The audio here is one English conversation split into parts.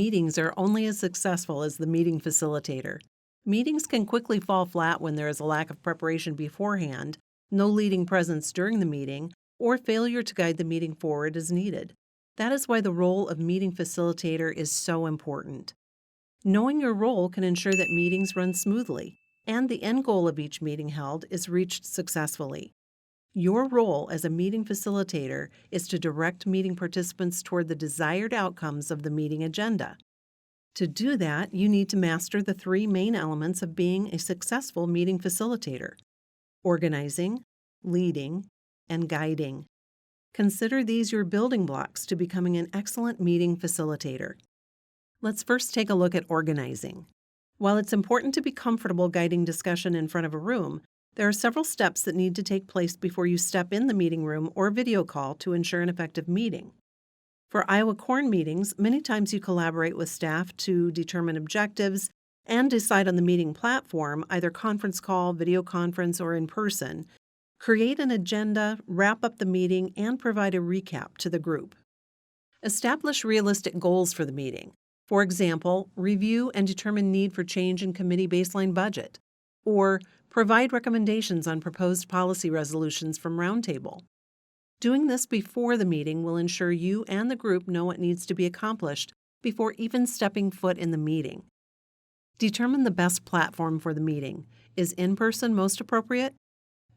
meetings are only as successful as the meeting facilitator. Meetings can quickly fall flat when there is a lack of preparation beforehand, no leading presence during the meeting, or failure to guide the meeting forward as needed. That is why the role of meeting facilitator is so important. Knowing your role can ensure that meetings run smoothly, and the end goal of each meeting held is reached successfully. Your role as a meeting facilitator is to direct meeting participants toward the desired outcomes of the meeting agenda. To do that, you need to master the three main elements of being a successful meeting facilitator: organizing, leading, and guiding. Consider these your building blocks to becoming an excellent meeting facilitator. Let's first take a look at organizing. While it's important to be comfortable guiding discussion in front of a room, there are several steps that need to take place before you step in the meeting room or video call to ensure an effective meeting. For Iowa Corn meetings, many times you collaborate with staff to determine objectives and decide on the meeting platform, either conference call, video conference, or in person. Create an agenda, wrap up the meeting, and provide a recap to the group. Establish realistic goals for the meeting. For example, review and determine need for change in committee baseline budget, or provide recommendations on proposed policy resolutions from Roundtable. Doing this before the meeting will ensure you and the group know what needs to be accomplished before even stepping foot in the meeting. Determine the best platform for the meeting. Is in-person most appropriate?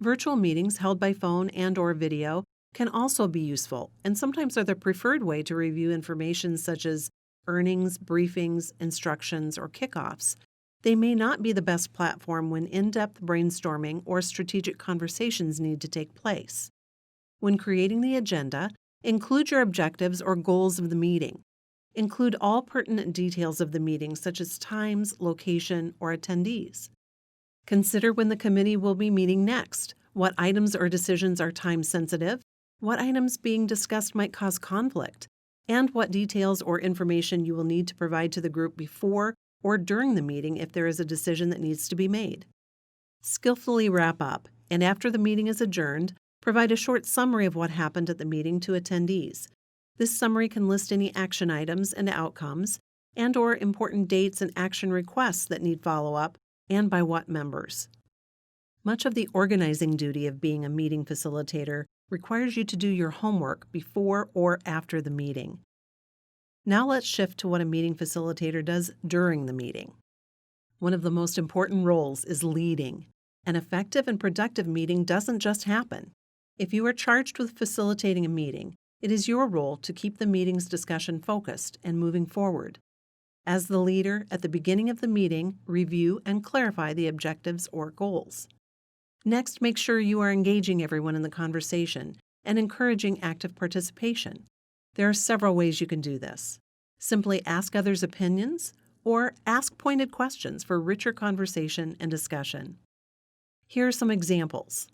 Virtual meetings held by phone and/or video can also be useful, and sometimes are the preferred way to review information such as earnings, briefings, instructions, or kickoffs. They may not be the best platform when in-depth brainstorming or strategic conversations need to take place. When creating the agenda, include your objectives or goals of the meeting. Include all pertinent details of the meeting, such as times, location, or attendees. Consider when the committee will be meeting next, what items or decisions are time-sensitive, what items being discussed might cause conflict, and what details or information you will need to provide to the group before or during the meeting if there is a decision that needs to be made. Skillfully wrap up, and after the meeting is adjourned, provide a short summary of what happened at the meeting to attendees. This summary can list any action items and outcomes, and/or important dates and action requests that need follow-up, and by what members. Much of the organizing duty of being a meeting facilitator requires you to do your homework before or after the meeting. Now let's shift to what a meeting facilitator does during the meeting. One of the most important roles is leading. An effective and productive meeting doesn't just happen. If you are charged with facilitating a meeting, it is your role to keep the meeting's discussion focused and moving forward. As the leader, at the beginning of the meeting, review and clarify the objectives or goals. Next, make sure you are engaging everyone in the conversation and encouraging active participation. There are several ways you can do this. Simply ask others' opinions, or ask pointed questions for richer conversation and discussion. Here are some examples.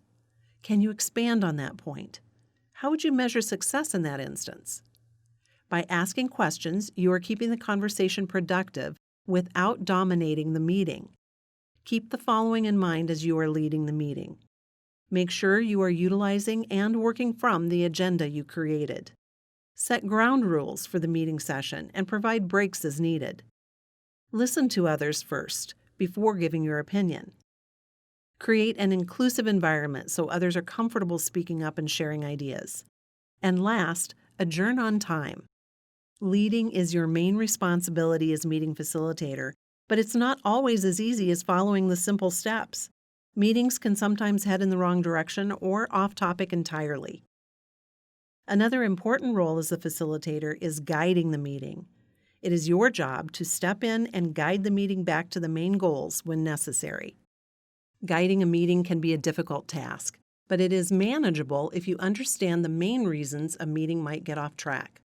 Can you expand on that point? How would you measure success in that instance? By asking questions, you are keeping the conversation productive without dominating the meeting. Keep the following in mind as you are leading the meeting. Make sure you are utilizing and working from the agenda you created. Set ground rules for the meeting session and provide breaks as needed. Listen to others first, before giving your opinion. Create an inclusive environment so others are comfortable speaking up and sharing ideas. And last, adjourn on time. Leading is your main responsibility as meeting facilitator, but it's not always as easy as following the simple steps. Meetings can sometimes head in the wrong direction or off topic entirely. Another important role as the facilitator is guiding the meeting. It is your job to step in and guide the meeting back to the main goals when necessary. Guiding a meeting can be a difficult task, but it is manageable if you understand the main reasons a meeting might get off track.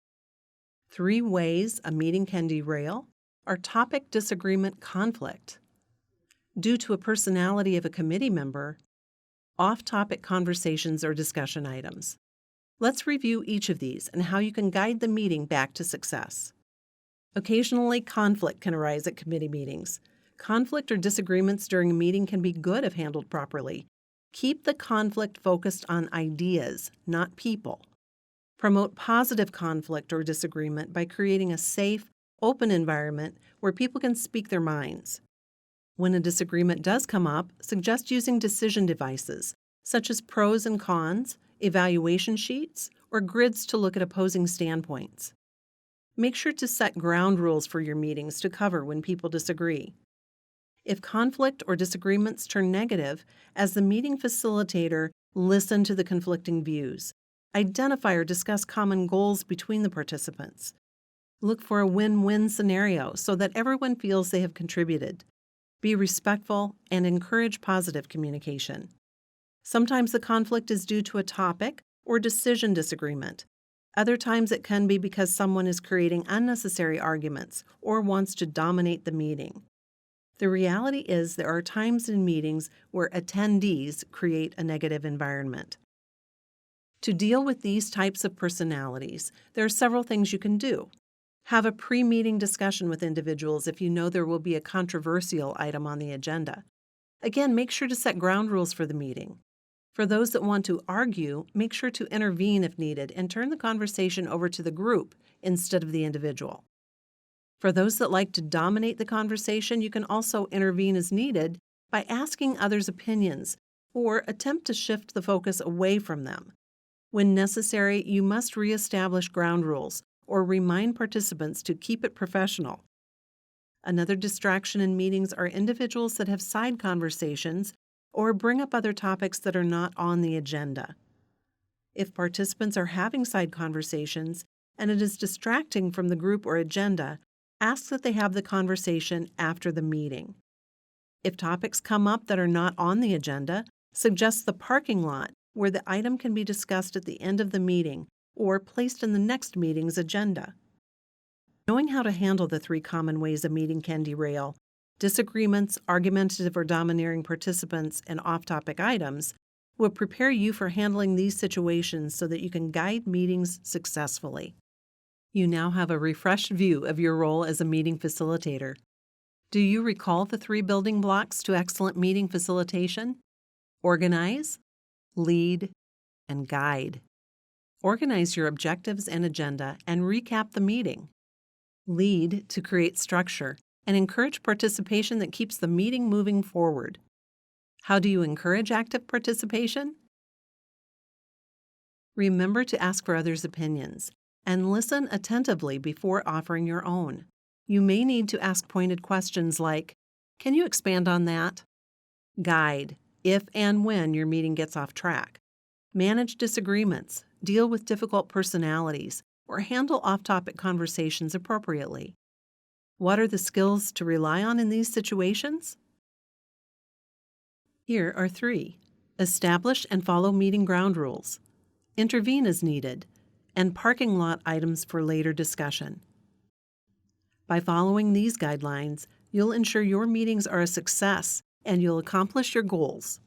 3 ways a meeting can derail are topic disagreement conflict, due to a personality of a committee member, off-topic conversations or discussion items. Let's review each of these and how you can guide the meeting back to success. Occasionally, conflict can arise at committee meetings. Conflict or disagreements during a meeting can be good if handled properly. Keep the conflict focused on ideas, not people. Promote positive conflict or disagreement by creating a safe, open environment where people can speak their minds. When a disagreement does come up, suggest using decision devices, such as pros and cons, evaluation sheets, or grids to look at opposing standpoints. Make sure to set ground rules for your meetings to cover when people disagree. If conflict or disagreements turn negative, as the meeting facilitator, listen to the conflicting views. Identify or discuss common goals between the participants. Look for a win-win scenario so that everyone feels they have contributed. Be respectful and encourage positive communication. Sometimes the conflict is due to a topic or decision disagreement. Other times it can be because someone is creating unnecessary arguments or wants to dominate the meeting. The reality is there are times in meetings where attendees create a negative environment. To deal with these types of personalities, there are several things you can do. Have a pre-meeting discussion with individuals if you know there will be a controversial item on the agenda. Again, make sure to set ground rules for the meeting. For those that want to argue, make sure to intervene if needed and turn the conversation over to the group instead of the individual. For those that like to dominate the conversation, you can also intervene as needed by asking others' opinions or attempt to shift the focus away from them. When necessary, you must reestablish ground rules or remind participants to keep it professional. Another distraction in meetings are individuals that have side conversations or bring up other topics that are not on the agenda. If participants are having side conversations and it is distracting from the group or agenda, ask that they have the conversation after the meeting. If topics come up that are not on the agenda, suggest the parking lot where the item can be discussed at the end of the meeting or placed in the next meeting's agenda. Knowing how to handle the three common ways a meeting can derail, disagreements, argumentative or domineering participants, and off-topic items, will prepare you for handling these situations so that you can guide meetings successfully. You now have a refreshed view of your role as a meeting facilitator. Do you recall the three building blocks to excellent meeting facilitation? Organize, lead, and guide. Organize your objectives and agenda and recap the meeting. Lead to create structure and encourage participation that keeps the meeting moving forward. How do you encourage active participation? Remember to ask for others' opinions and listen attentively before offering your own. You may need to ask pointed questions like, "Can you expand on that?" Guide if and when your meeting gets off track. Manage disagreements, deal with difficult personalities, or handle off-topic conversations appropriately. What are the skills to rely on in these situations? Here are three. Establish and follow meeting ground rules. Intervene as needed. And parking lot items for later discussion. By following these guidelines, you'll ensure your meetings are a success and you'll accomplish your goals.